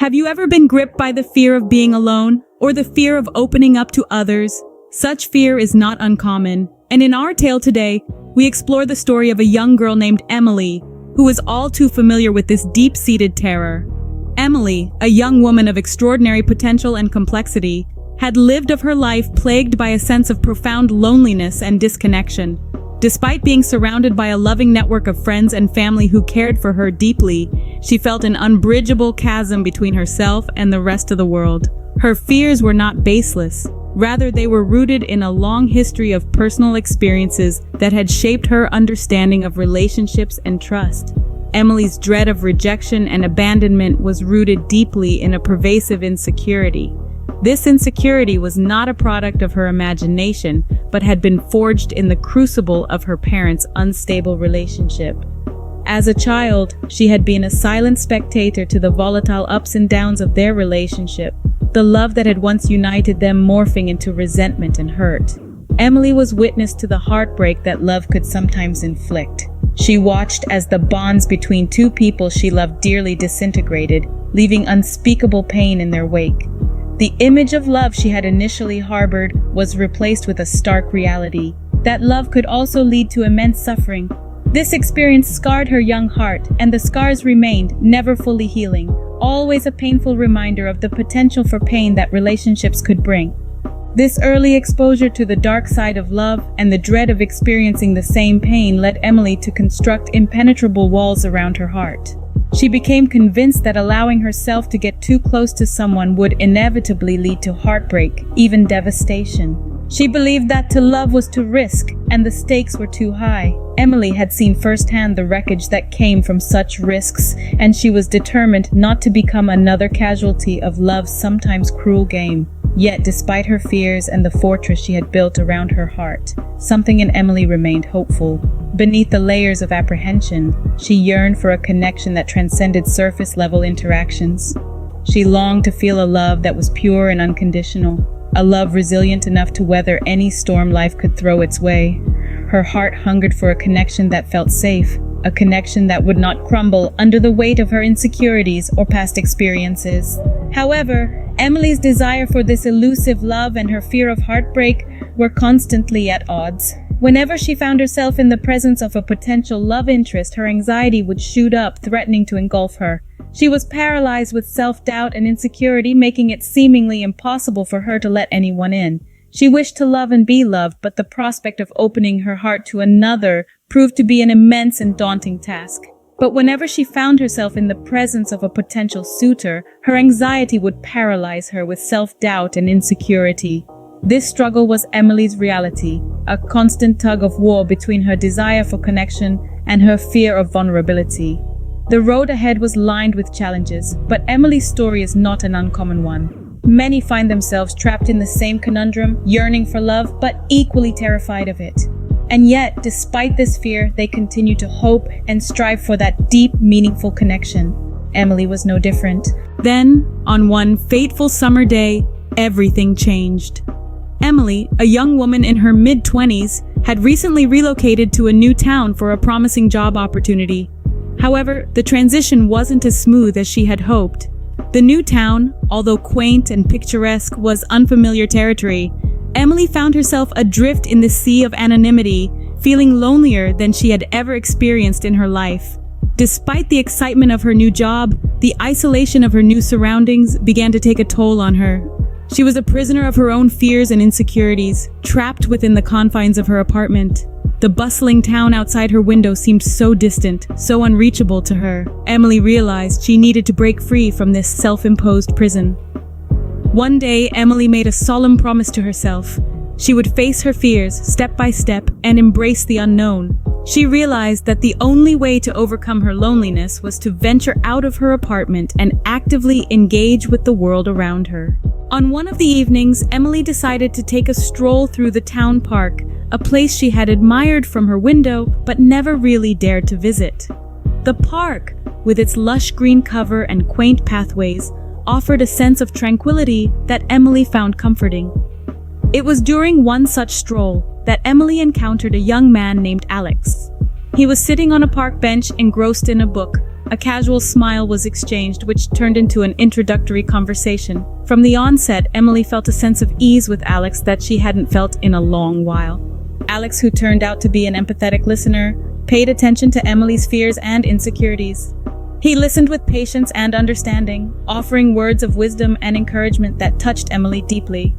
Have you ever been gripped by the fear of being alone, or the fear of opening up to others? Such fear is not uncommon, and in our tale today, we explore the story of a young girl named Emily, who is all too familiar with this deep-seated terror. Emily, a young woman of extraordinary potential and complexity, had lived of her life plagued by a sense of profound loneliness and disconnection. Despite being surrounded by a loving network of friends and family who cared for her deeply, she felt an unbridgeable chasm between herself and the rest of the world. Her fears were not baseless. Rather, they were rooted in a long history of personal experiences that had shaped her understanding of relationships and trust. Emily's dread of rejection and abandonment was rooted deeply in a pervasive insecurity. This insecurity was not a product of her imagination, but had been forged in the crucible of her parents' unstable relationship. As a child, she had been a silent spectator to the volatile ups and downs of their relationship, the love that had once united them morphing into resentment and hurt. Emily was witness to the heartbreak that love could sometimes inflict. She watched as the bonds between two people she loved dearly disintegrated, leaving unspeakable pain in their wake. The image of love she had initially harbored was replaced with a stark reality, that love could also lead to immense suffering. This experience scarred her young heart, and the scars remained, never fully healing, always a painful reminder of the potential for pain that relationships could bring. This early exposure to the dark side of love and the dread of experiencing the same pain led Emily to construct impenetrable walls around her heart. She became convinced that allowing herself to get too close to someone would inevitably lead to heartbreak, even devastation. She believed that to love was to risk, and the stakes were too high. Emily had seen firsthand the wreckage that came from such risks, and she was determined not to become another casualty of love's sometimes cruel game. Yet, despite her fears and the fortress she had built around her heart, something in Emily remained hopeful. Beneath the layers of apprehension, she yearned for a connection that transcended surface-level interactions. She longed to feel a love that was pure and unconditional, a love resilient enough to weather any storm life could throw its way. Her heart hungered for a connection that felt safe, a connection that would not crumble under the weight of her insecurities or past experiences. However, Emily's desire for this elusive love and her fear of heartbreak were constantly at odds. Whenever she found herself in the presence of a potential love interest, her anxiety would shoot up, threatening to engulf her. She was paralyzed with self-doubt and insecurity, making it seemingly impossible for her to let anyone in. She wished to love and be loved, but the prospect of opening her heart to another proved to be an immense and daunting task. But whenever she found herself in the presence of a potential suitor, her anxiety would paralyze her with self-doubt and insecurity. This struggle was Emily's reality, a constant tug-of-war between her desire for connection and her fear of vulnerability. The road ahead was lined with challenges, but Emily's story is not an uncommon one. Many find themselves trapped in the same conundrum, yearning for love, but equally terrified of it. And yet, despite this fear, they continue to hope and strive for that deep, meaningful connection. Emily was no different. Then, on one fateful summer day, everything changed. Emily, a young woman in her mid-20s, had recently relocated to a new town for a promising job opportunity. However, the transition wasn't as smooth as she had hoped. The new town, although quaint and picturesque, was unfamiliar territory. Emily found herself adrift in the sea of anonymity, feeling lonelier than she had ever experienced in her life. Despite the excitement of her new job, the isolation of her new surroundings began to take a toll on her. She was a prisoner of her own fears and insecurities, trapped within the confines of her apartment. The bustling town outside her window seemed so distant, so unreachable to her. Emily realized she needed to break free from this self-imposed prison. One day, Emily made a solemn promise to herself. She would face her fears step by step and embrace the unknown. She realized that the only way to overcome her loneliness was to venture out of her apartment and actively engage with the world around her. On one of the evenings, Emily decided to take a stroll through the town park, a place she had admired from her window but never really dared to visit. The park, with its lush green cover and quaint pathways, offered a sense of tranquility that Emily found comforting. It was during one such stroll that Emily encountered a young man named Alex. He was sitting on a park bench engrossed in a book, A casual smile was exchanged, which turned into an introductory conversation. From the onset, Emily felt a sense of ease with Alex that she hadn't felt in a long while. Alex, who turned out to be an empathetic listener, paid attention to Emily's fears and insecurities. He listened with patience and understanding, offering words of wisdom and encouragement that touched Emily deeply.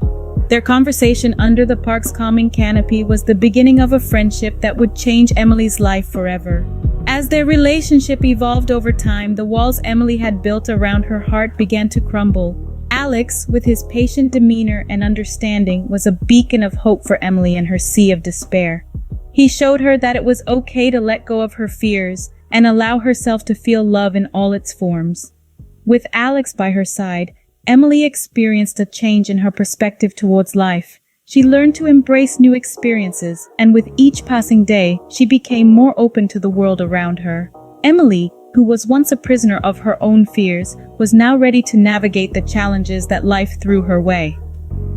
Their conversation under the park's calming canopy was the beginning of a friendship that would change Emily's life forever. As their relationship evolved over time, the walls Emily had built around her heart began to crumble. Alex, with his patient demeanor and understanding, was a beacon of hope for Emily in her sea of despair. He showed her that it was okay to let go of her fears and allow herself to feel love in all its forms. With Alex by her side, Emily experienced a change in her perspective towards life. She learned to embrace new experiences, and with each passing day, she became more open to the world around her. Emily, who was once a prisoner of her own fears, was now ready to navigate the challenges that life threw her way.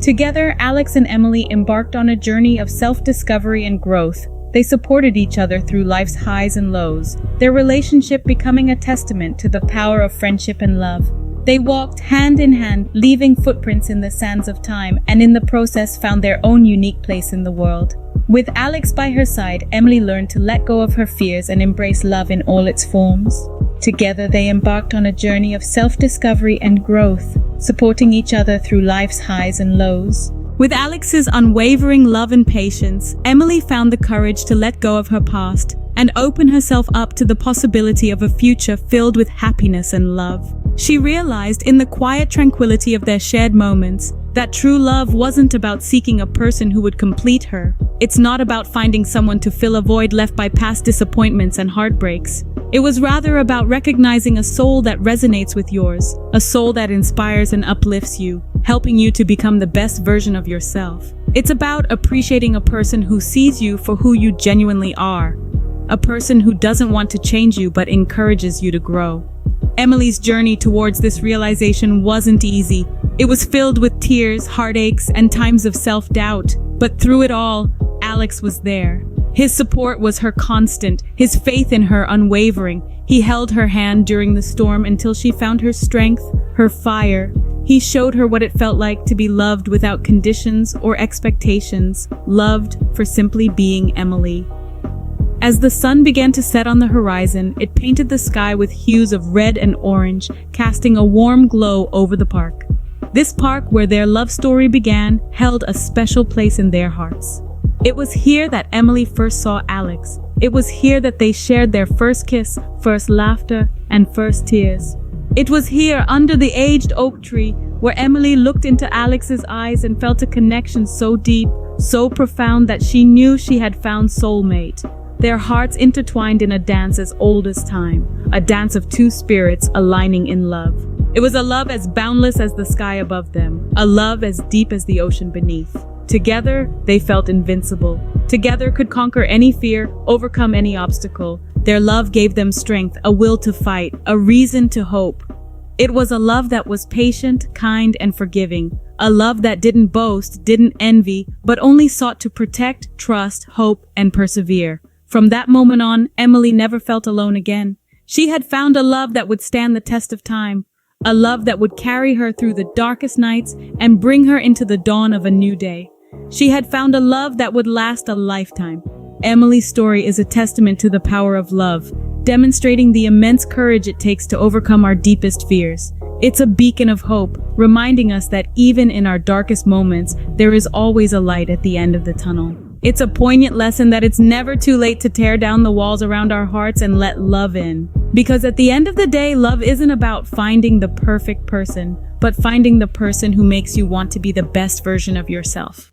Together, Alex and Emily embarked on a journey of self-discovery and growth. They supported each other through life's highs and lows, their relationship becoming a testament to the power of friendship and love. They walked hand in hand, leaving footprints in the sands of time, and in the process found their own unique place in the world. With Alex by her side, Emily learned to let go of her fears and embrace love in all its forms. Together, they embarked on a journey of self-discovery and growth, supporting each other through life's highs and lows. With Alex's unwavering love and patience, Emily found the courage to let go of her past and open herself up to the possibility of a future filled with happiness and love. She realized in the quiet tranquility of their shared moments that true love wasn't about seeking a person who would complete her. It's not about finding someone to fill a void left by past disappointments and heartbreaks. It was rather about recognizing a soul that resonates with yours, a soul that inspires and uplifts you, helping you to become the best version of yourself. It's about appreciating a person who sees you for who you genuinely are, a person who doesn't want to change you but encourages you to grow. Emily's journey towards this realization wasn't easy. It was filled with tears, heartaches, and times of self-doubt. But through it all, Alex was there. His support was her constant, his faith in her unwavering. He held her hand during the storm until she found her strength, her fire. He showed her what it felt like to be loved without conditions or expectations, loved for simply being Emily. As the sun began to set on the horizon, it painted the sky with hues of red and orange, casting a warm glow over the park. This park, where their love story began, held a special place in their hearts. It was here that Emily first saw Alex. It was here that they shared their first kiss, first laughter, and first tears. It was here, under the aged oak tree, where Emily looked into Alex's eyes and felt a connection so deep, so profound that she knew she had found soulmate. Their hearts intertwined in a dance as old as time, a dance of two spirits aligning in love. It was a love as boundless as the sky above them, a love as deep as the ocean beneath. Together, they felt invincible. Together could conquer any fear, overcome any obstacle. Their love gave them strength, a will to fight, a reason to hope. It was a love that was patient, kind, and forgiving. A love that didn't boast, didn't envy, but only sought to protect, trust, hope, and persevere. From that moment on, Emily never felt alone again. She had found a love that would stand the test of time, a love that would carry her through the darkest nights and bring her into the dawn of a new day. She had found a love that would last a lifetime. Emily's story is a testament to the power of love, demonstrating the immense courage it takes to overcome our deepest fears. It's a beacon of hope, reminding us that even in our darkest moments, there is always a light at the end of the tunnel. It's a poignant lesson that it's never too late to tear down the walls around our hearts and let love in. Because at the end of the day, love isn't about finding the perfect person, but finding the person who makes you want to be the best version of yourself.